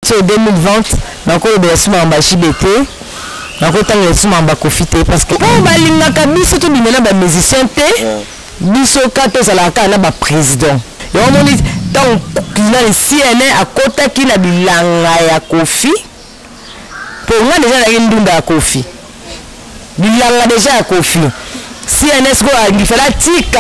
C'est 2020, donc on est sur ma JBT. Donc on est sur ma Kofité parce que on va linga biso to bimena ba musicien te. Biso kato zalaka na ba président. Et on dit donc na le CNN à côté qui na bilanga ya Kofi. Pour moi déjà la ndunda ya Kofi. Bilanga déjà ya Kofi. CNS go a ngifela tika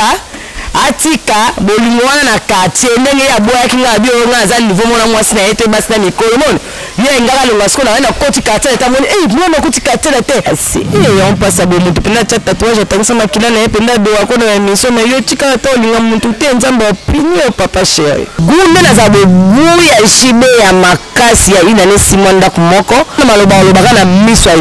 atika bolingwana na quartier ndenge ya boya kinga bio nga za niveau mona mwasi na ete basi na mikolo mon ye ngala longa skola na koti quartier eta moni mwana koti quartier te si on passe bo mutu pena cha tatouage atangisa makila na pena do akona ya mission na yo tika ta olinga mutu te nzambe opinio papa chéri gumbe na za bo ya shibe ya makasi ya ina ne simonda kumoko na maloba loba na miso ya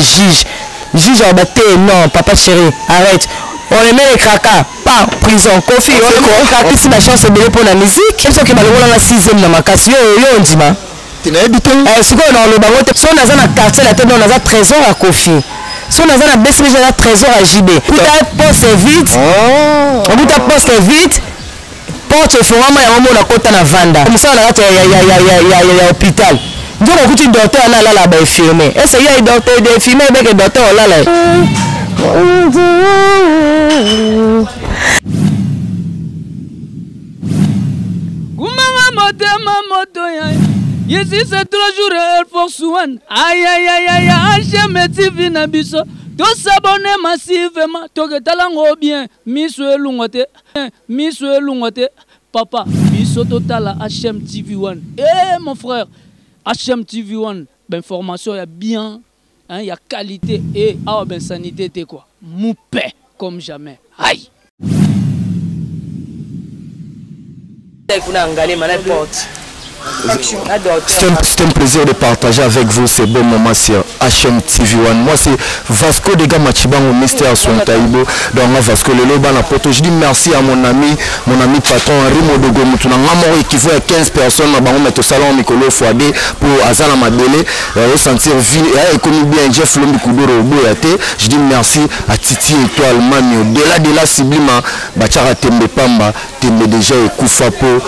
juge abaté non papa chéri arrête. On les met les craquas, pas prison, Kofi, on a si la chance de pour la musique. C'est ce qui m'a donné la 6e dans ma casse. Yo, on dit ma. Tu n'as habité? Ce qu'on a le barote, son dans un quartier, la tête, on a un trésor à Kofi. Son dans un baisse, j'ai un trésor à JB. Tout à poste vite. On tout à poste vite. Porte forum, et on a côté à Vanda. Comme ça, il y a hôpital. Donc, on coûte docteur, on a là, là, filmé. Et c'est un docteur, des filmés, avec un docteur, là, là. Ici c'est 3 jours Air Force One. Aïe aïe aïe aïe, HM TV na biso. To s'abonner massivement, to que talango bien. Miss Lungote, papa. Biso total HM TV One. Eh mon frère, HM TV One. Ben formation y a bien. Il y a qualité et ben sanité, t'es quoi? Moupé comme jamais. Aïe! C'est un plaisir de partager avec vous ces beaux moments sur HM TV One. Moi c'est Vasco de Gamachibango Mystère Sontaïbo. Donc Vasco le loba na poto. Je dis merci à mon ami patron Rimo Dogo Mutuna Ngamori qui voit 15 personnes na bango mettre au salon Mikolo Fouadé pour Azala Madele ressentir vie et comme bien Jeff Lombi Kudoro Boyate. Je dis merci à Titi Étoile Mami de la Siblima Bachara Tembe Pamba Tembe déjà et Koufapo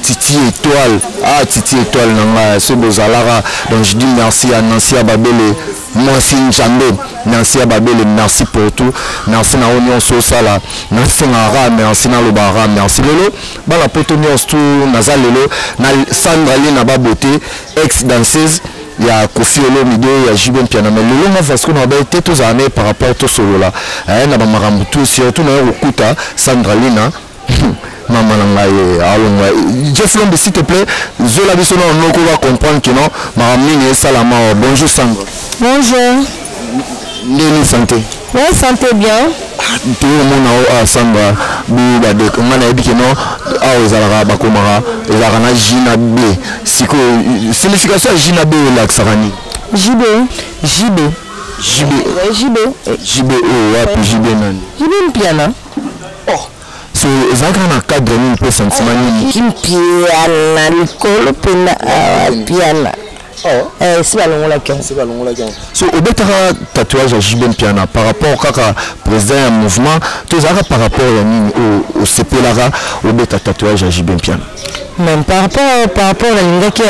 Titi Étoile Titi Étoile Nanga Sobozalara. Donc je dis merci à Nancy Ababele Mwasi Njambe Nancy Ababele, merci pour tout. Merci na Union Sosala, merci na Ra, merci na Lobara, merci Lolo. Bala potoni ostu naza Lolo na Sandra Lina Babote ex danseuse. Il y a Kofi Olomide, il y a Jibem Piana, mais le long parce qu'on a été tous années par rapport à tout solo là. Il y a Marambutu, surtout dans le Okuta, Sandra Lina. Maman Jeff Lombe, s'il te plaît, Zola Bissono, on va comprendre que non, Maramine Salama. Bonjour Sandra. Bonjour. Néni santé. Oui, santé bien. Tout le monde a Sandra, on a dit que non, Zara Bakomara, Zarana Jina B. Signification Jina B, Laxarani. JB. JB. JB. JB. JB, ouais, JB Nani. JB Piana. Oh. So, un cadre un peu sentiment. Piana, Nicole, Piana. C'est pas long la canne. So, au bétara tatouage à JB Piana par rapport au président du mouvement, tout ça par rapport au CP Lara, au bétara tatouage à JB Piana. Même par rapport à la qui a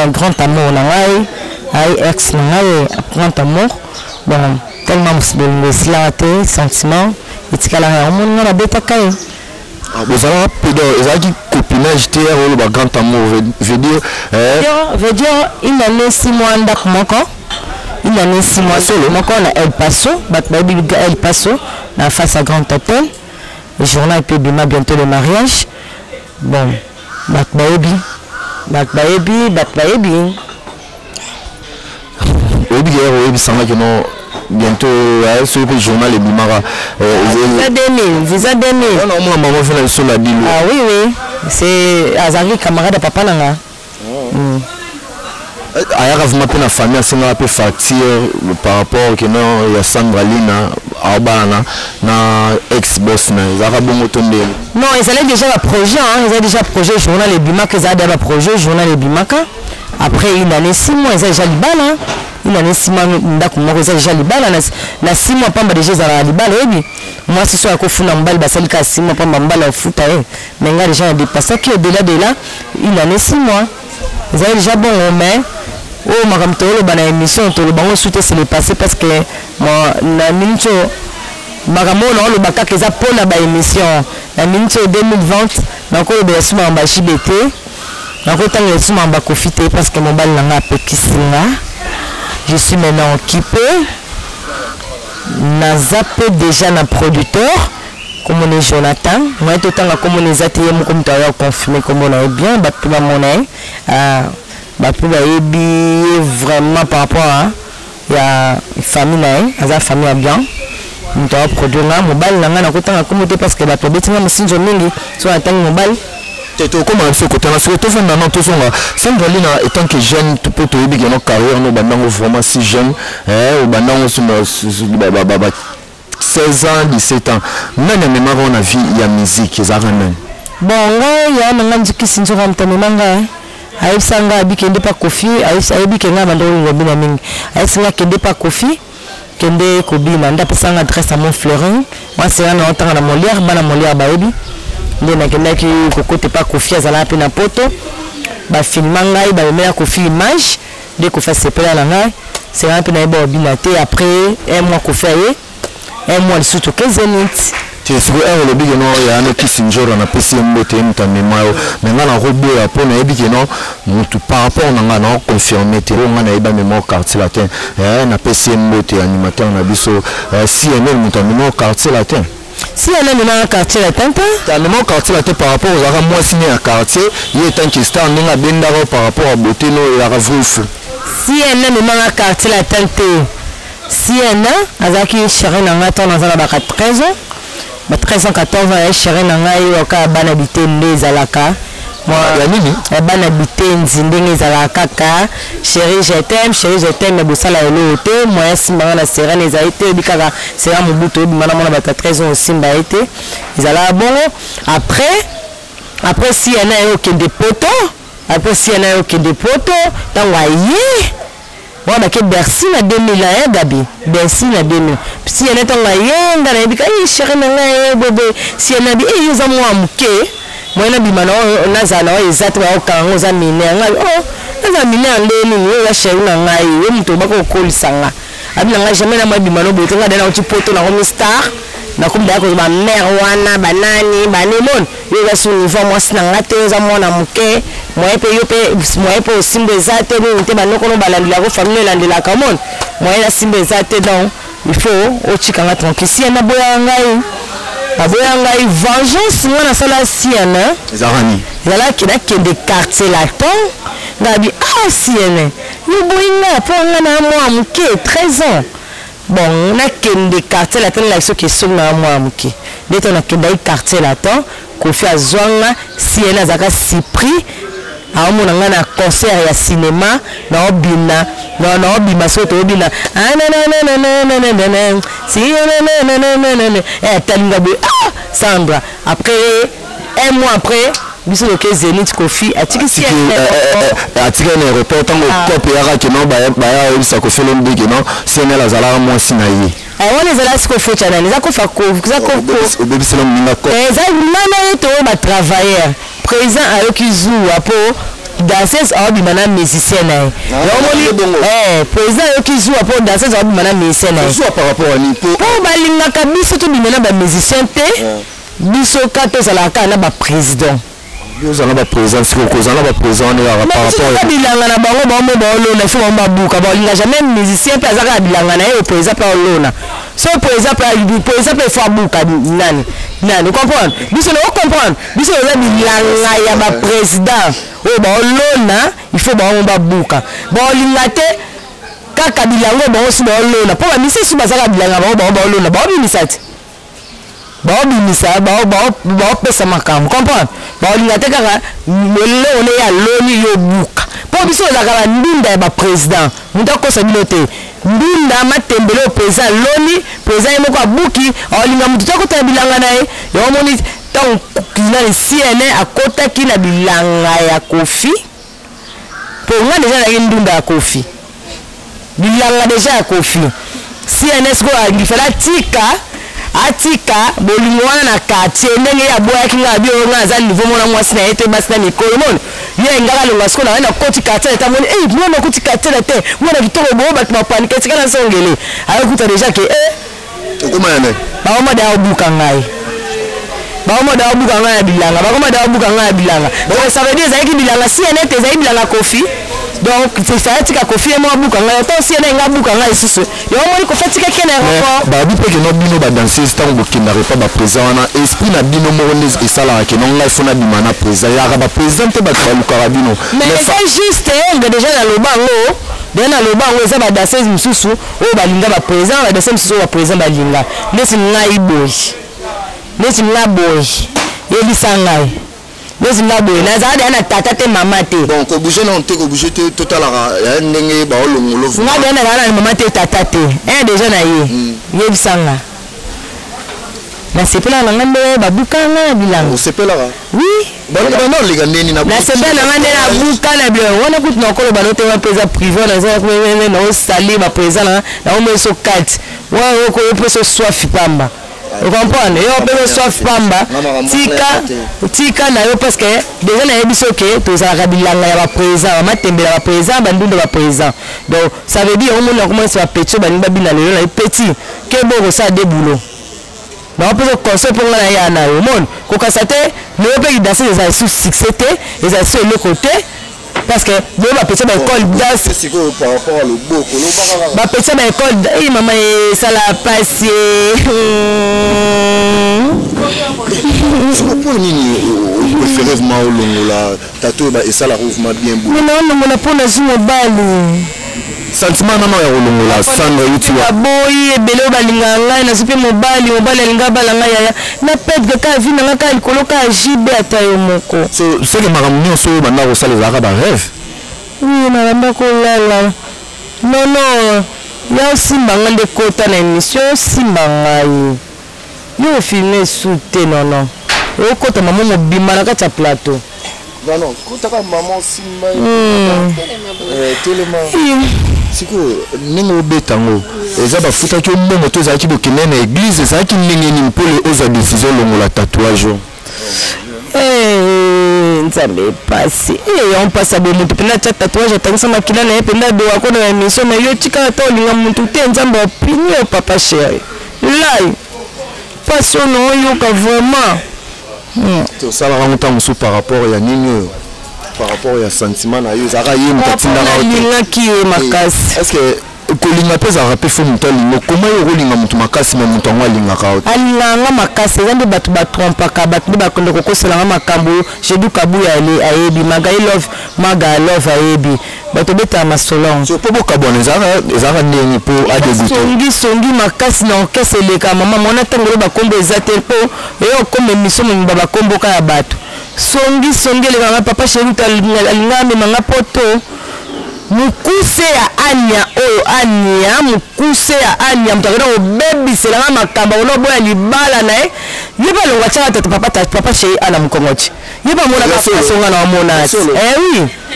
le grand amour, ex grand amour, bon, tellement de sentiments, et tu as la bêta caille. Vous avez un copinage le grand amour, veut dire une année 6 mois d'accord. Une année 6 mois solo, on a El Paso, El Paso, la face à Grand Hôtel. Le journal peut demain bientôt le mariage. Bon, Baby. Bientôt, sur le journal et Bimara. Visa 2000. Ah oui, c'est Azari, camarade de papa Nanga. Vous m'appelez la famille, c'est un peu facture par rapport à Sandra Lina, Abana, na ex-boss. Non, ils avaient déjà un projet, ils avaient déjà un projet journal et Bimaka, ils avaient un projet journal et Bimaka. Après une année 6 mois, ils avaient déjà le bal. Une année 6 mois, ils avaient déjà le bal. Na 6 mois, pas déjà le bal. Moi, si je suis à Kofuna Mbal, c'est le 6 mois, pas Mbal au foot. Mais déjà, dépassé au-delà de là, une année 6 mois. ils avaient déjà bon mais oh makam tolo bana émission tolo bango soute c'est le passé parce que moi na mincho makamo na lo bakaka za pona ba émission na mincho 2020 na ko be suma ba JBT na ko tanga suma ba profiter parce que mon bal na pekisinga je suis maintenant occupé na zappé déjà na producteur comme on est Jonathan moi tout temps comme on est atelier mo comme tu as confirmé comme on est bien ba tout la monnaie vraiment par rapport à la famille, la famille bien. Nous avons produit un mobile, nous avons communiqué parce que la problématique est si je n'ai pas de mobile. Tu es comment ce côté là, surtout dans tout ça. Sans Valina étant que jeune, tu peux te dire que notre carrière nous bandons vraiment si jeune, ou bandons 16 ans, 17 ans. Même même avant la vie, il y a musique, ils arrivent. Bon, il y a un petit qui s'y rend tellement. Aïsanga abikende pa kofi aïbikenga bandolo ngobina mingi aïsanga kende pa kofi kende kobina nda pesanga adresse à mon fleurin moi c'est un entendre na Molière bana Molière baebi ndena kenda ki kokote pa kofi azala pe na poto ba filmanga ba mena kofi image de ko fa sepela la ngai c'est un peu na ba obina te après un mois kofi un mois surtout 15 minutes. Tu es sûr que le big no ya no kisinjoro na pesi mbote mtamemayo menga na robo ya pona ebiki no mutu par rapport na na confirmer te nga na eba mémoire quartier latin na pesi mbote animateur na biso CNN mtamemayo quartier latin CNN na quartier latin ta mémoire quartier latin par rapport aux ara moi signé à quartier il est tant que star nga bendaro par rapport à beauté no ya ravouf CNN na quartier latin CNN azaki chéri na ngata na zala baka 13 ans. 13 ans 14 ans chéri na ngai oka bana habité les alaka moi bana habité nzindenge zalaka ka chéri je t'aime mais bosala elo te moi simba na sera les a été bikaka sera mobuto bimana mona bata 13 ans simba été izala bon après si yana yo ke de poto après si yana yo ke de poto tanwaye moi que Bercy na 2001 Gabi Bercy na 2000 si elle est en yenda na bika chéri na ngai bébé si elle na bi yuza moi muke moi na bimana nazala exact wa kango za mine ngai za mine ndeni ni ya chéri na ngai we muto bako kolisanga abina ngai jamais na moi bimana bote nga dana uti poto na comme star na comme da ko ba mère wana banani banemon yo ga su niveau moi sinanga te za mona muke moi pe simbe zate ni te banoko no balandila ko famille landila kamon moi la simbe zate donc il faut ochikanga tranquille si na boya ngai vengeance ngana sala siena zarani yala ki da kende quartier latin ngabi siena ni boyinga po ngana moi muke 13 ans bon na kende quartier latin la so qui sont na moi muke dès on a kende quartier latin ko fi azwanga siena zaka sipri aomo na ngana concert ya cinéma na obina na obima soto obina si talinga be Sandra après un mois après biso le ke Zenith Kofi atiki si atiki na aéroport tango kope ya ka no ba ya bisa ko felo mbiki no sene la zala mo sinayi wana zala siko focha nani za ko fa ko za ko bebisi lo minga ko za nana to ba travailleur présent à Kizu apo danseuse aobi mana musicien na président Kizu apo danseuse aobi mana musicien na soit par rapport à nipo balinga kabisa to bimena ba musicien te biso kato zala ka na ba président yo zala ba président siko ko zala ba président ne par rapport à bilanga na bango ba lo na fo ba buka ba linga jamais musicien pe azaka bilanga na yo président pa lona so président pe fo buka nani comprendre biso no comprendre biso la bilanga ya ba président o ba lona il faut ba buka ba linga te kaka bilanga ba osi ba lona po ba misi su bazaka bilanga ba lona ba bimisati ba pesa makamu comprendre ba linga te kaka lelo ne ya loni yo buka po biso la kala ndinda ya ba président muta ko sa bilote ndinda matembele président loni président moko abuki olinga mutu to ko ta bilanga nae yo moni tant kina CNN akota kina bilanga ya Kofi po nga deja na ndinda ya Kofi bilanga deja ya Kofi CNN ko agifala atika bolingo wana na quartier ndenge ya boya kinga bio nga za niveau mona mwasi na ete basi na mikolo mon ye ngaka longa siko na koti quartier ta moni mwana koti quartier te mwana kitoko bo bat ma panique tika na songele ayo kuta déjà que okoma yana ba oma da obuka ngai ba oma da obuka ngai bilanga ba oma da obuka ngai bilanga donc ça veut dire ça qui bilanga si ene te za bilanga kofi donc c'est ça tika kofi mo abuka ngai to si ene nga abuka ngai susu yo moni ko fatika kena rapport ba bi pe que no bino ba danser tant bo kinare pas ba présent na esprit na bino mo les et ça là que non ngai fona bimana présent ya ba présent te ba luka bino mais c'est juste déjà na lobango dena lobango eza ba danser mususu o balinga ba présent ba danser mususu ba présent balinga ndesi ngai boy ndesi ngai boy yebisa ngai ndesi ngai boy na za na tata te mama te donc obligé non te obligé te total ya ndenge ba olongolo nga dena na mama te tata te déjà na ye yebisa ngai na sepela na ngande babuka na bilanga sepela oui non les gandeni na sepela na ngande na buka na bien wana kutu na kolo balote wa pesa privé na za na o sali ba présent na o meso 4 wa ko peso soif pamba vous comprenez yo peso soif pamba tika na yo parce que déjà na yebiso que to za ka bilanga ya ba présent ma tembela ba présent bandundo ba présent donc ça veut dire au monde commence à petit ba nimba bina lelo na petit que bon ça de boulot na on peut conseil pour la yana au monde ko kasate le pays danser les sous succès et ça sur le côté parce que de ma petite école danse c'est quoi par rapport au beau ma petite école maman ça l'a passé c'est pourquoi nini préférez vraiment au long là tatou et ça la rouvement bien beau non mon pour na zumo bali sentiment nana ya kolongola sandra yutiwa boyi ebele balinga ngai na sipe mobali alinga balanga yaya na pète ka vi na ka likolo ka jibe ata yo moko so c'est que makambo nyonso banda kosala ezalaka ba rêve oui na banda kolala non ya osimba nga nde kota na émission osimba ngai yo filme sute non okota mama mobimba na kati ya plateau non kotaka maman simba tellement siko ndenge obetango eza bafutaki ombongo to ezalaki bokende na église ezalaki ndenge nini mpo ozwa décision longola tatouage nzambe epasi on passe bo mutu mpena tia tatouage atangisa makila na ye mpena doa kona na émission na yo tika ata olinga mutu te nzambe apini yo papa chéri lai pasi ono oyoka vraiment tosalaka ngo ntango mosusu par rapport ya nini oyo par rapport ya sentiment na yo ezalaka ye motatinalingaki ye makasi est-ce que kolinga mpe ezalaka mpe fo moto alinga koma ye okolinga moto makasi me moto yango alingaka alinganga makasi eza nde bato batrompaka bato nde bakonde kokoselanga makambo jedu kabuya ayebi magai love maga love ayebi bato betaka masolongo so mpo bokabwana ezalaka ndenge mpo adegoute songi makasi na orkestre eleka mama mona ntango oyo bakombo eza te mpo eyo okoma émission momiba bakomboka ya bato songi elekanga papa chéri alinga amemanga poto mukuse ya anya oyo anya mukuse ya anya moto akenda kobebiselanga makambo ono boya libala na ye ye balongwa tiaka tata papa chéri ana mokongoti ye bamonaka pasonga na omona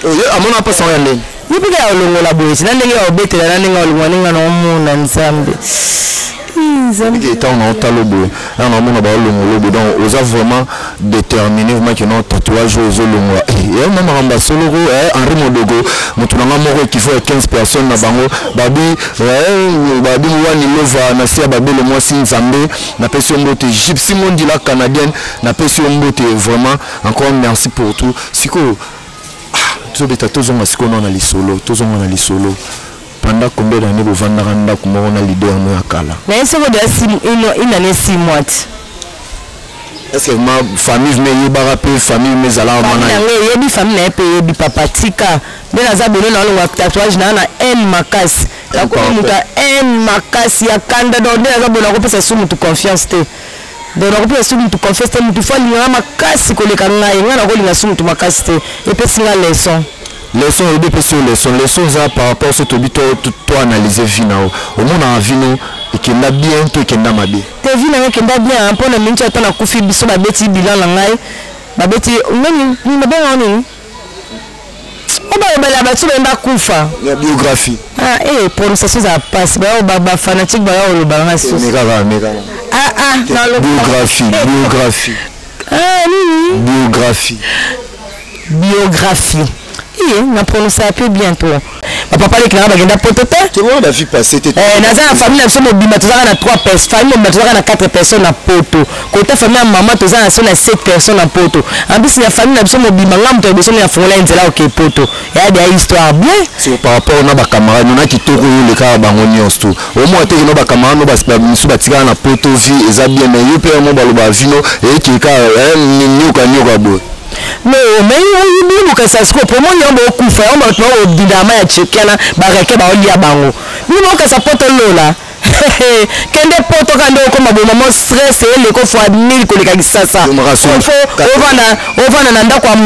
oui amona pasonga ya ndenge ye mpeka ya olongola boye na ndenge ya obetela na ndenge ya olongwa ndenge na omona nzambe etant na otala boye na naomona baolongola boye donc oza vraiment déterminé vraiment que non tatouage oyo ezolongola ye na makambo ya soloko Henri Modogo motu nanga moko ekifo ya 15 personnes na bango babi wani lova na si ya babele mwasi nzambe napesi yo mbote gypsy mondila canadienne napesi yo mbote vraiment encore merci pour tout sikoyo tozobeta tozonga sikoyo na lisolo pendant combien d'années vous vendez randa comme on a l'idée en moi à Kala mais c'est quoi de une année 6 mois est-ce que ma famille me yebarape famille mes ala mana yebi famille na paye bi papa tika mais na za bono na lo tatouage na en makasi la ko muta en makasi ya kanda do na za bono ko pesa sumu tu confiance te donc na ko pesa sumu tu confiance te mutu fali na makasi ko le kanga ngana ko linga sumu tu makasi te et pesa nga leçon et deux personnes leçons ça par rapport à ce que tu analyser vino au monde en vino et qui n'a bien tout qui n'a pas bien te vino qui n'a bien pour le minute attend à couper biso ba beti bilan la ngai ba beti nani ni ba oni o ba la ba tu ba kufa la biographie prononciation ça passe ba fanatique ba o le balance mega na le biographie ni biographie biographie. On a prononcé un peu bientôt. Papa les clairs bagenda potote. Tu vois la vie passée t'es. Naza la famille na somo bima tozaka na 3 personnes, famille na tozaka na 4 personnes na poto. Côté famille maman tozaka na 7 personnes na poto. En plus la famille na somo bima ngam to besoin ya fongola nzela OK poto. Il y a des histoires bien. C'est par rapport na ba camarades na kitoko le ka bango nyonso. Au moins te no ba camarades no ba misu batika na poto vie eza bien mais yo pe mo baloba vino et qui ka nyoka bo. Mais il faut que ça se coupe. Pour moi, il y a beaucoup de faire. On va au dynama et checker là, barricade, on lit à bango. Mais il faut que ça porte l'eau là. Quand des potes comme un moment stress et les coffres à 1000 collègues ça. On va nanda kwa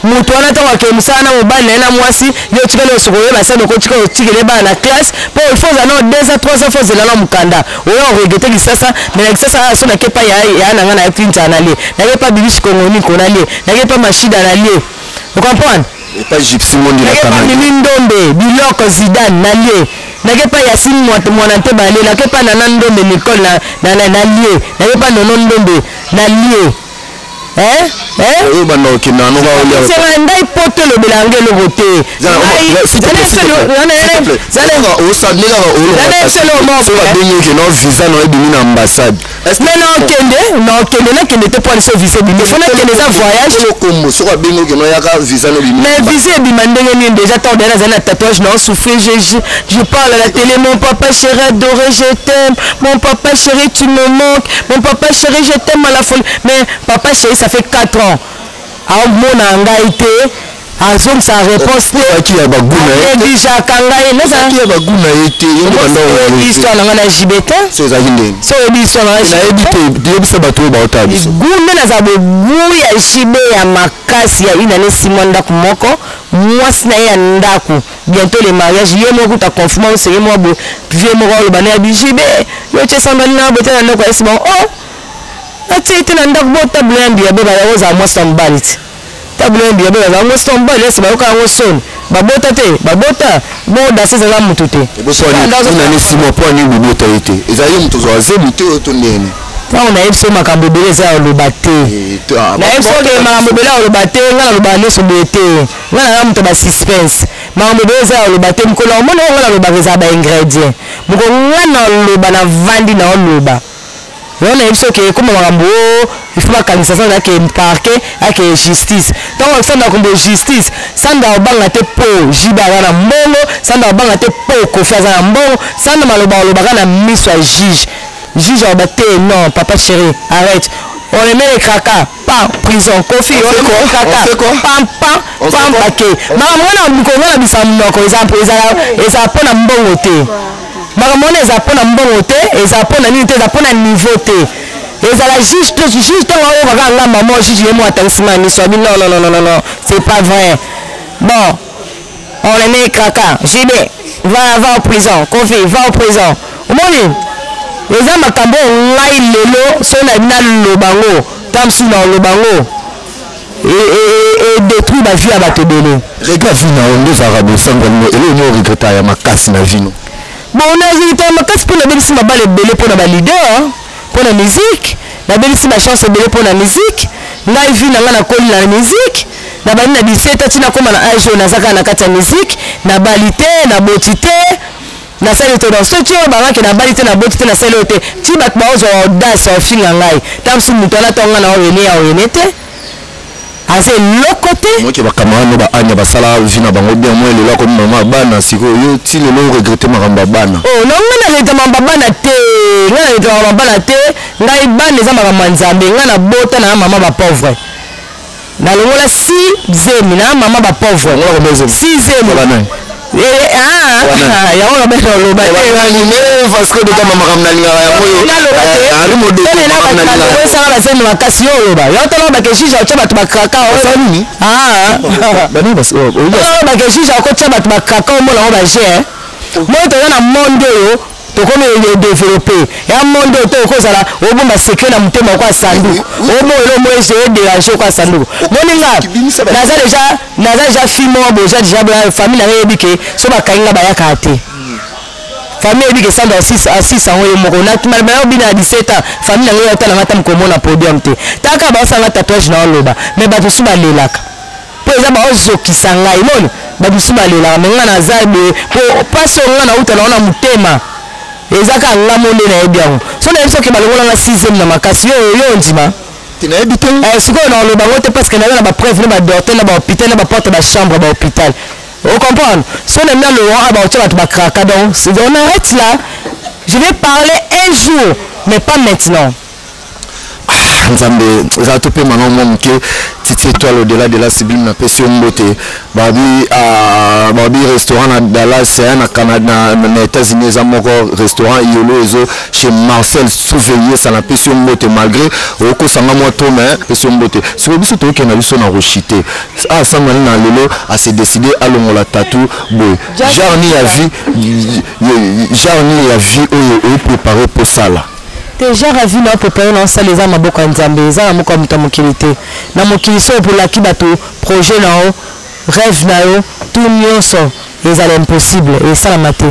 mutu anataka kemsana mobali na mwasi yo tikale sokole ba sana ko tikale tikele ba na classe pour il faut na 2 à 3 fois zela na mukanda oyo regete kisasa mais kisasa so na kepa ya na ngana ya pinta na lie na kepa bibishi kongoni ko na lie na kepa mashida na lie vous comprenez et pas gypsy monde na kana ni ndombe biloko Zidane na lie na kepa ya simu mwana te ba lie na kepa na ndombe Nicole na lie na kepa no ndombe na lie oui bano kina no ba olia c'est ndai poto le belange le voté s'il te plaît o sa nega o benye que no visa no edimi na ambassade est-ce que non kende te pour se visa bi faut na kende za voyage le kombo so benye que no yaka visa no bi mais visa bi mandenge ni déjà tant déjà na tatouage non souffrir je parle à la télé mon papa chéri adoré je t'aime mon papa chéri tu me manques mon papa chéri je t'aime à la folie mais papa chéri ça fait 4 ans à mon angaïté à zone sa réponse qui a baguna déjà kangaï mais ça qui a baguna été histoire na JBT c'est ça hinde so histoire na JBT de bisa bato ba otabi gune na za bobu ya jibe ya makasi ya ina ne simonda kumoko mwasi na ya ndaku bientôt le mariage yemo kuta confirmer c'est moi bo vie mo le bana ya jibe yo chesamba na bote na ndako esi bon oh ati na ndako bo table ya bia beba ya oza mwasi mbaliti table ya bia beba za mwasi mbaliti esi ba yoka ngoson babota te babota bo dase za mutu te bo so ni na simo po ni bibota ite ezali mutu zo azebi te to ndene on a epso makambo bele za olobate na epso ke makambo bele olobate ngala lobane so bete ngala mutu ba suspense makambo bele za olobate mkola omona ngala lobaka za ba ingredient mko ngana loba na vandi na oloba on a epso ke comme makambo il faut kanisa ça ke parquet ake justice donc ça na kombo justice sanda obanga te po jibara na mbongo sanda obanga te po kofiaza na mbongo sanda maloba olobaka na miso juge abaté non papa chéri arrête on les met les caca pas prison kofi on les met caca pam paquet makamona mukongana bisamoko eza pona mbongo te makamona eza pona mbongo te eza pona nini te eza pona niveau te eza la juge to oyo bakanga maman juge yemo atansima miso abi non c'est pas vrai bon on les met caca JB va en prison kofi va en prison omoni eza makambo ngai lelo so na bina lobango tamsu na lobango et détruit la vie à bato bele regarde vina ondo za rabo sangano ele no regreta ya makasi na vino bon na regreta makasi pour na belisi mabale bele pour na ba leader pour la musique na belisi ba chance bele pour la musique ngai vina ngana koli na musique na bani na 17 tina koma na age na zaka na kata musique na balite na botite na sale to dans studio banga ke na balite na botite na sale ote ti bat ba ozo audace of finga ngai tamsu mutala tonga na oyene ya oyene te ase lokote moi ke ba camarade ba anya ba sala vina bango bien moi le ko mama bana siko yo ti le no regretter makamba bana oh non ngana le tamamba bana te ngana le tamamba bana te ngai bana za makamba nzambe ngana bota na mama ba pauvre na longola si zemi na mama ba pauvre si zemi bana ya ona beto loba ni Vasco de Gama makamna linga ya moyo ari modo makamna linga sala bazeni makasi yo loba ya tolo ba keshisha ocha batu bakaka o nini bani bas o ba keshisha ko cha batu bakaka o mola o ba je mo to na monde yo to comme développer ya monde to ko sala o bomba secret na mutema kwa sandu o mo lo mo ese déranger kwa sandu moninga naza déjà fimo bo déjà ba famille na yebike so ba kainga ba yakate famille yebike sanda 6 ans mo ko na malba bina 17 ans famille na yo tala ngata mkomona podium te taka ba sanga tatouage na loba mais ba to suba lelaka po eza ba ozokisa ngai moni ba bisu balela menga na zabe po paso nga na uta na mutema ezaka ngamonde na ebiango so na biso ke balongola na 6e na makasi yo ndima tina ebite sikoyo na loba ngote parce que na ba preuve na ba docteur na ba hôpital na ba porte ba chambre ba hôpital vous comprenez so na mia le roi ba otya ba kraka donc on arrête là je vais parler un jour mais pas maintenant. Nzambe za to pe manga momuke titi étoile au-delà de la Sibylle na pesi mbote babi restaurant na Dallas na Canada na États-Unis za moko restaurant Yolo ezo chez Marcel Souveiller ça na pesi mbote malgré oko sanga mo to mais pesi mbote so biso to ke na biso na rochité ça na lelo a se décider à longola tatou boy jarni ya vie oyo préparé pour ça là. Déjà ravi na préparer dans ça les âmes maboko nzambe za moko muta mokilité na mokiliso pour la kibato projet na rêve na yo tout nyonso les allait impossible et ça la maté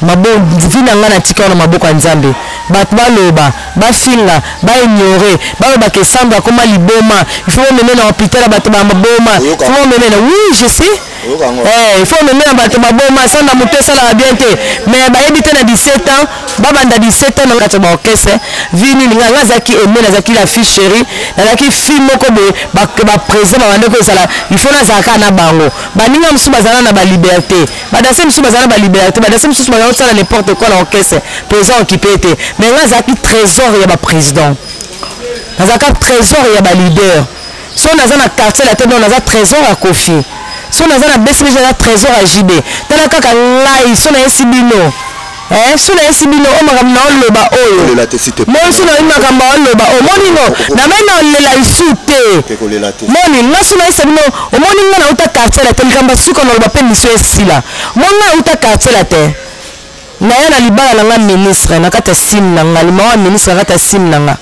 mabo vina ngana tika na maboko nzambe bat baloba ba finga ba ignorer ba ke samba comme liboma il faut mener na hôpital ba ba maboma il faut mener oui je sais il faut mener ba maboma ça na muté ça la bien té mais ba habiter na 17 ans babanda 17 ans na ba okese vini nga zaki aimé na zaki la fille chérie na zaki fille moko be ba présent ba ndeko ça il faut na zaka na bango ba ninga musu bazana na ba liberté ba danser musu bazana ba liberté ba danser musu ça n'importe quoi la orchestre présent occupé était mais là zaki trésor il y a ba président na zaka trésor il y a ba leader so na za na quartier la tête na za trésor à Kofi so na za na BCBG na trésor à JB tala kaka ngai so na esibino so na esibino o makamna oloba oyo mo so na makamna oloba o monino na mena lela isute moni na so na esibino o moninga na uta quartier la tête kamba suko na oloba pe mission esila monga uta quartier la tête na yana libala na ministre na kata sim na nga limawa ministre na kata sim na nga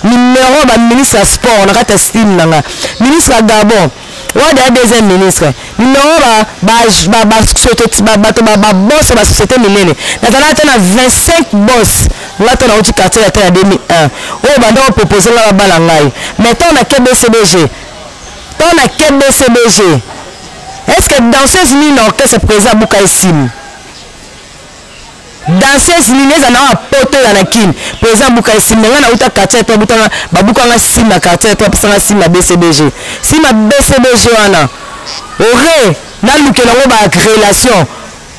numéro ba ministre ya sport na kata sim na nga ministre Gabon wada deuxième ministre numéro ba boss ba société minene na tana na 25 boss ngata na uti quartier ya 2001 o banda o proposer la bala ngai maintenant na KBCBG est-ce que dans ces lignes orchestre présent buka sim dans ces lignes na poto ya na kin présent buka sim na uta quartier to butanga babuka nga sim na quartier to pesa sim na BCBG sim na BCBG wana ore na lukela ngo ba relation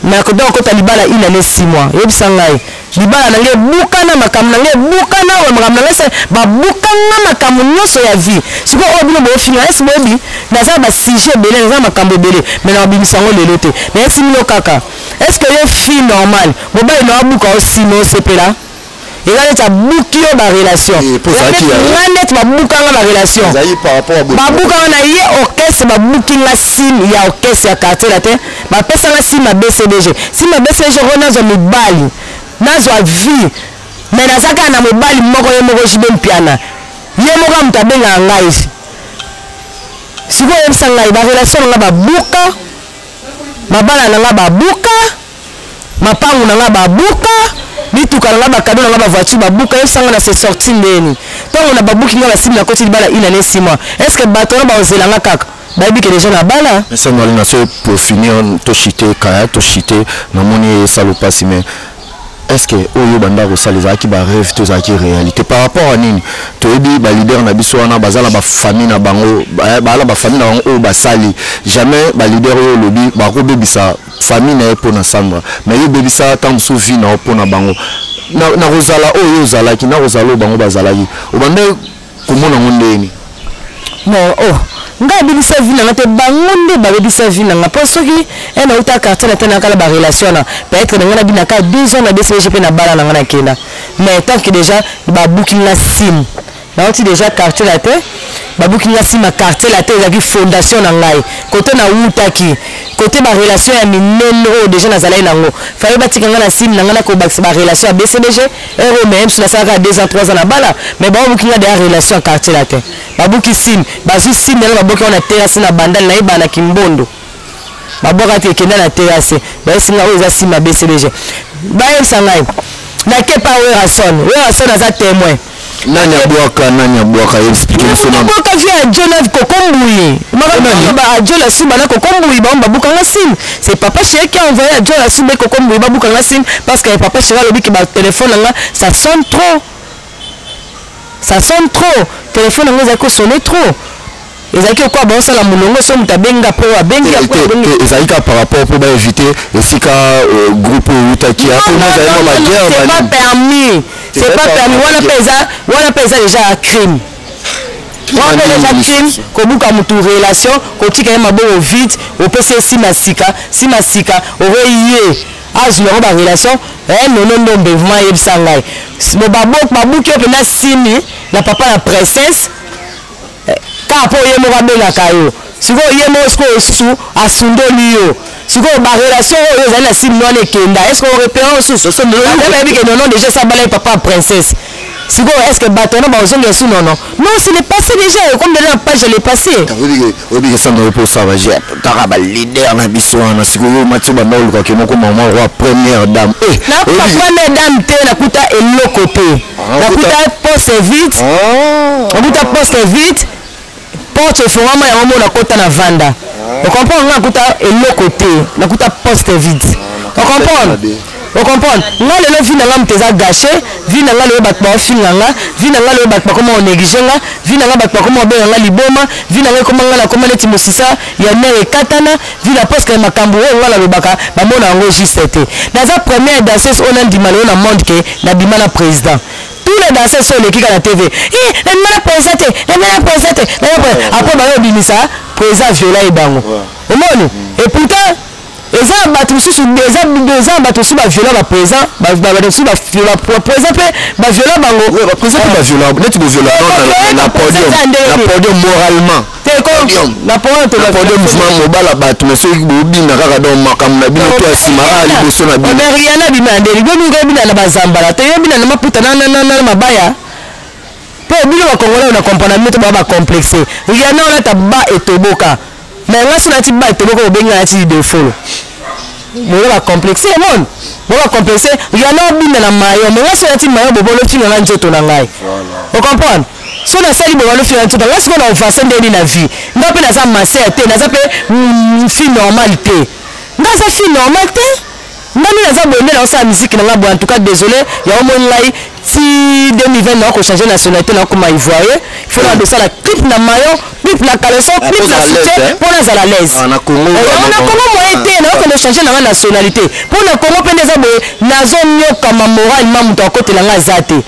na ko donc ta libala ina ne 6 mois yebisa ngai libala na nge bukana makamna nge bukana wa makamna ngese ba bukana makamu nyoso ya vie siko obino bo finga esi bobi na za ba sujet belé na za makambo belé mais na bimisa ngo lelo te mais esi mino kaka est-ce que yo fille normal boba ino abuka aussi no sepela il y a beaucoup de relations. Il y a beaucoup de relations. Babuka na ye orchestre babuki na sim ya orchestre ya quartier la te ba pesa na sim ma BCBG sim ma BCBG rona zo mibali nazo vie mais na saka na mobali moko ye moko jibe mpiana ye moko mtabenga ngai siko yebisa ngai ba relation na babuka mabala na babuka mapangu na babuka bituka na bakado na ba voiture babuka yesanga na se sorti ndeni tongo na babuki nga basimi na koti libala ina ne 6 mois est-ce que bato na baozelanga kaka babi que les gens na bala mais ça nous na pour finir to chité kaya to chité na moni salopasi mais est-ce que oyo banda ko saliza ki ba rêve to za ki réalité par rapport à nini to ebi ba leader na biso wana bazala ba famille na bango ba la famille na bango o ba sali jamais ba leader oyo lobi ba ko bebisa famille na epo na sandra mais yo bebisa tam souvi na opo na bango na rozala oyo zala ki na rozalo bango bazala yi o bande ko mona ngondeni non nga bibisa vie na te bangonde ba bibisa vie na parce que ena uta quartier na tena kala ba relation na peut-être nga na binaka 2 ans na BCG na bala na nga kena mais tant que déjà ba booking la sim na uti déjà quartier la te ba booking la sim quartier la te ya fondation na ngai côté na utaki côté ba relation ya mineno déjà na zala nango fallait batika nga na sim na nga na ko ba relation ya BCBG et même sur la saka 2 ans 3 ans na bala mais ba booking la des relation quartier la te babuki sim bazu sim na baboka na terrasse na bandal na ibana kimbondo baboka te kenda na terrasse ba singa oyo za sim na BCBG ba esangai na kepa we rason za témoin Nani abwaka expliquer le phénomène. Abwaka via Jonathan Kokomboui. Jola Simba na Kokomboui babuka nga sim. C'est papa chéri qui a envoyé à Jola Simba Kokomboui babuka nga sim parce que papa chéri a dit que le téléphone là ça sonne trop. Ça sonne trop. Téléphone là ça sonne trop. Ezaki quoi bon ça la mulongo so mutabenga po abengi apo ezaki par rapport pour éviter esika groupe utaki a c'est pas permis. C'est pas permis. Wana pesa déjà un crime. Wana déjà crime kobuka mutu relation kotika ya mabo vite au PC simasika oreyié azlo ba relation non mbevement yebsangai. Mo babuki opena simi na papa la princesse kapo yemo babela kayo siko yemo sko su asundoli yo siko ba relation yo zana sim no ne kenda est-ce qu'on repère sous ce son non déjà ça balai papa princesse siko est-ce que batono ba ozonga sous non c'est le passé déjà comme dans la page je l'ai passé obi que ça ne repose ça va j'ai taraba leader na biswana siko yo matsuba na oluka ke moko maman roi première dame na première dame te na kuta eloko te na kuta poste vite porte forama ya homo na kota na vanda. On comprend nga kuta eloko te na kuta poste vide. On comprend. Nga lelo vina nga mteza gâché, vina nga lelo bat ba finga nga, vina nga lelo bat ba comment on néglige nga, vina nga bat ba comment be nga liboma, vina nga comment nga la comment leti mosisa ya mere katana, vina parce que makambo nga la lobaka ba mona ngo juste te. Na za première danseuse on a ndimalo na monde ke na bimana président. Tous les danseurs sont les qui à la TV. La présenté. Après, bah, ça, président viola et bango. Et pourtant, les gens battent sous deux ans, battent sous la viola, la présent, sous la présent, la viola bango. La présent, la viola, net de viola, la podium moralement. La podium mouvement mobile à battre, mais ceux qui bobine à Ragadon, Makam, la bino, toi, Simara, les bossons à bino. Mais rien à bimande, les bino, la bazambala, tu es bien à ma putain, mabaya. Pour bino, la Congolais, on a compris, on a complexé. Rien à ta bas et toboka. Mais là, si on a dit bas et toboka, on a dit de faux. On va complexer, mon. On va complexer. Rien à bino, la maillot. Mais là, si on a dit maillot, on va le finir en jeton en aïe. On comprend? Si on a sali bon le faire tout là est-ce qu'on a offensé de la vie n'a pas ça massé n'a ça fille normalité n'a ça fille normalité n'a pas ça bonne dans sa musique n'a pas en tout cas désolé il y a au moins là si 2020 n'a pas changé nationalité n'a comment il voyait il faut de ça la clip na maillot clip la caleçon clip la soutien pour les à l'aise on a Congo moyen été n'a pas changer la nationalité pour le Congo pendant ça na zone nyoka moral mamu to côté la ngazate.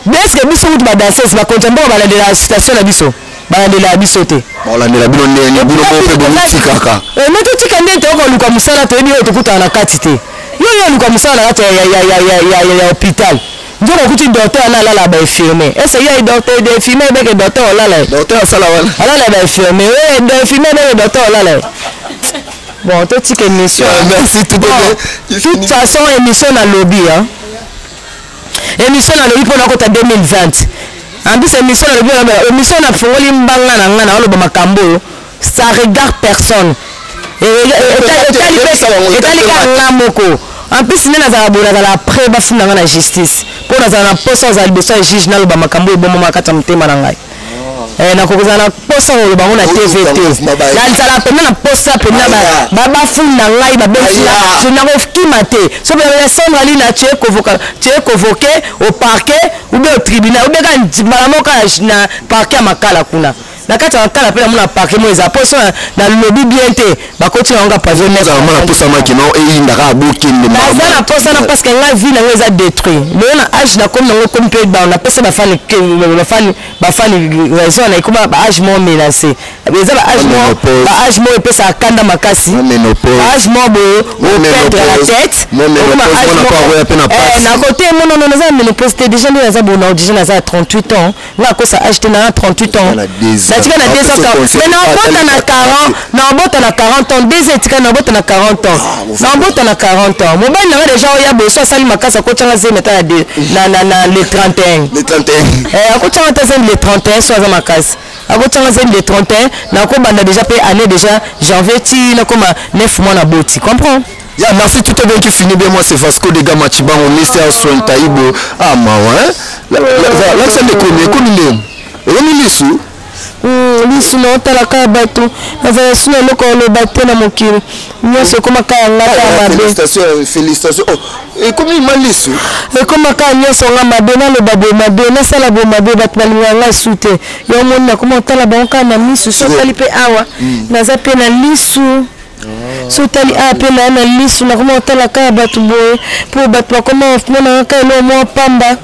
Est-ce que biso ba danseuse ba kontempo ba la de la station la biso ba de la biso te ba la de la bino ne bino ko pe bo tikaka mais to tikande te ko luka musala to ebi to kuta na kati te yo luka musala ya hôpital njoko kuti docteur na la ba infirmier est-ce il y a docteur de infirmier be que docteur la docteur sala wala la ba infirmier de infirmier be docteur la bon to tikane émission merci tout de toute façon émission na lobby hein. Émission na lobby pour la 2020. En plus émission na lobby émission na fongoli mbanga na ngana oloba makambo ça regarde personne. Et en plus nena za bona za la pré ba funa na justice. Pour na za na poso za libeso juge na loba makambo ebomo makata mtema na ngai. Na kokoza na posa oloba ngona TVT. La nzala pena na posa pena ba funa ngai ba bensila. Je n'arrive qui mater. So be la sombre ali na tu es convoqué au parquet ou bien au tribunal ou bien quand malamoka na parquet makala kuna. Na kati ya kala pena mona parquet mo za posa na lobby bien te ba kotina nga pavone za mona posa makino e indaka bokinde na za na posa na parce que nga vie na nga détruit. Mais na âge na comme na comme pe ba na pesa ba fani raison na ikuba ba âge mo menacé. Eza ba âge mo pesa kanda makasi. Ba âge mo bo perdre la tête. Na côté mon non za ménopause déjà na za bon déjà na za 38 ans. Na ko sa âge na 38 ans. Na tika na 200 ans. Mais na bota na 40, na bota na 40 ans, des tika na bota na 40 ans. Na bota na 40 ans. Mo ba na déjà ya bo so sali makasa ko tanga ze meta na le 31. Le 31. Ko tanga ta le 31 so za makasa. Ako tanga ze le 31 na ko banda déjà pe année déjà janvier ti na koma 9 mois na boti. Comprends? Ya, merci, tout est bien qui finit bien. Moi, c'est Vasco de Gama Chibango, Mr. Soin Taïbo. Ah, maman, là, c'est le combien? Combien? Et Lissou? Lissou, non, t'as la cabato. La version est le corps, le bateau dans mon kiri. Moi, c'est comme un félicitations, félicitations. Et comment il m'a Lissou? Et comme un canyon, son amabena, le babé, mabena, ça la bombe, mabé, batmalina, soute. Yo, mon, comment t'as la banque, ma miss, so talipé awa. Naza pena Lissou. So tali apena na Lissou, na comment t'as la cabato boy. Pour battre, comment on a un canon, moi, pamba.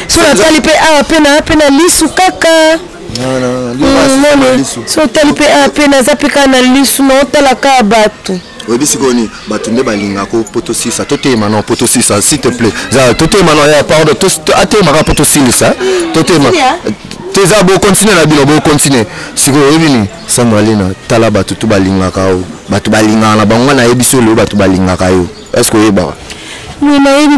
So la talipé apena Lissou, kaka. Non, so talipé apena zapika na Lissou, non, t'as la cabato. Oui, Bisigoni, Batunde Balingako, Potosisa, Toté Manon, Potosisa, s'il te plaît. Toté Manon, pardon, Toté Manon, Potosisa, Toté Manon. Tes abos continuent la bino, bon continuer. Si vous revenez, Samuelina, Talaba, tout Balingakao, Batubalinga, la bangana, ebisolo, Batubalingakao. Est-ce que vous êtes oui, mais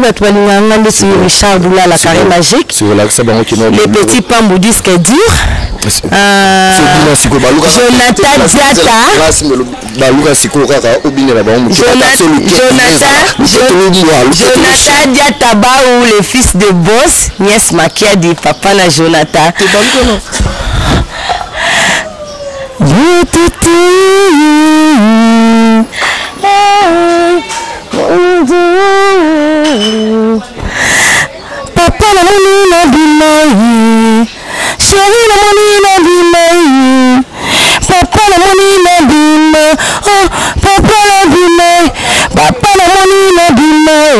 c'est Richard Doula, la carré magique. Les petits pambou disques durs. Jonathan Diata Baou, le fils de boss, nièce Makia dit papa na Jonathan. Papa la moni na bimai, chérie la moni na bimai, papa la moni na bimai, oh papa la bimai, papa la moni na bimai,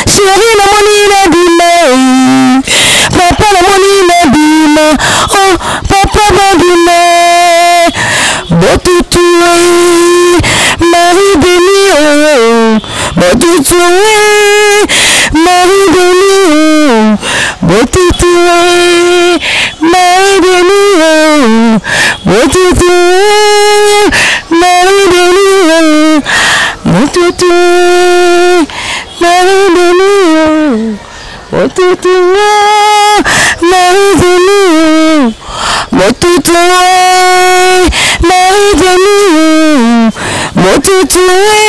chérie la moni na bimai, papa la moni na bimai, oh papa la bimai, botutoué, Marie bénie, oh, botutoué, Marie bénie, botutoué, Marie bénie, botutoué, Marie bénie, botutoué, Marie bénie, botutoué, Marie bénie, botutoué, Marie bénie, botutoué,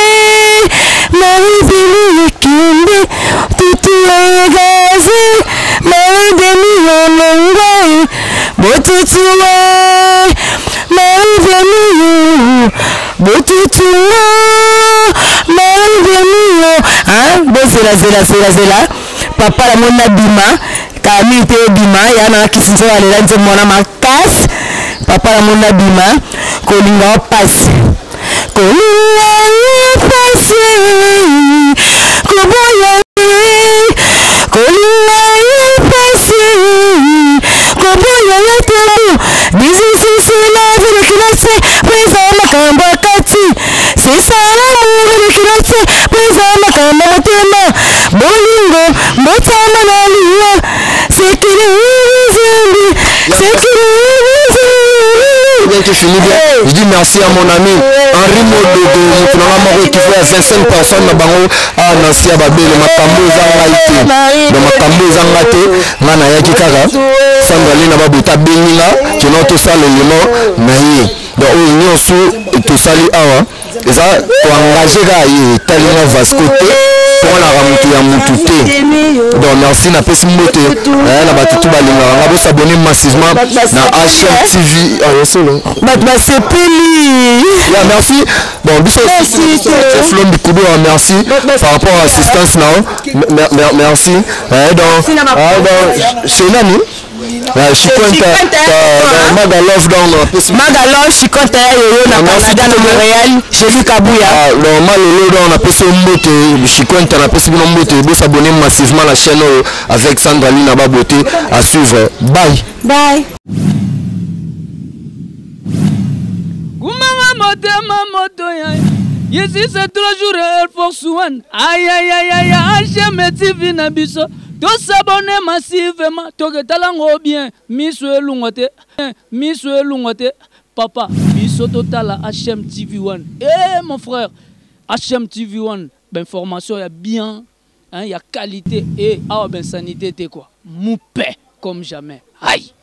Marie bénie, Kimbe, tutoué, gazi, Marie bénie, olongai, botutoué, Marie bénie, botutoué, Marie bénie, hein, bon zela, papa la mona bima, kami te bima, yana kisinzo alela nze mona makasi, papa la mona bima, kolinga passe. Kolinga passe, koboya, kolinga passe, koboya yatelu, bizisi sila vile kilase, pesa makamba kati, sisa lamu vile kilase, pesa makamba matema, bolingo, motama na liya, sekiri zimbi, sekiri qui finit bien. Je dis merci à mon ami Henri Modogo, qui fait 25 personnes à Nancy à Babel, Makambo Zangaïté, dans Makambo Zangaïté, Nana Yaki Kaka, Sandrine Babuta Benina, qui n'a tout ça l'élément, Naïe. Donc, on est sous tout ça, et ça, pour engager tellement Vasco. Pour la ramoutou ya moutouté. Donc merci na pesi mbote. Na batutu balinga nga bo s'abonner massivement na HM TV. Ah solo. Batba sepeli. Ya merci. Bon biso Flom Bikudo merci par rapport à l'assistance là. Merci. Donc c'est nani? Magalov dans Magalov Chikonta yoyo na Canada na Montréal Jésus Kabouya normal lolo on a passé mbote Chikonta na passé mbote bo s'abonner massivement la chaîne avec Sandra Lina Baboté à suivre. Bye. Kumanga motema moto ya Yesi c'est 3 jours Air Force One. Aïe HM TV na biso. To s'abonner massivement, to que talango bien, miso elungote, papa, biso total HM TV1. Eh mon frère, HM TV1, ben formation y a bien, hein, y a qualité et ben sanité t'es quoi, moupé comme jamais. Aïe.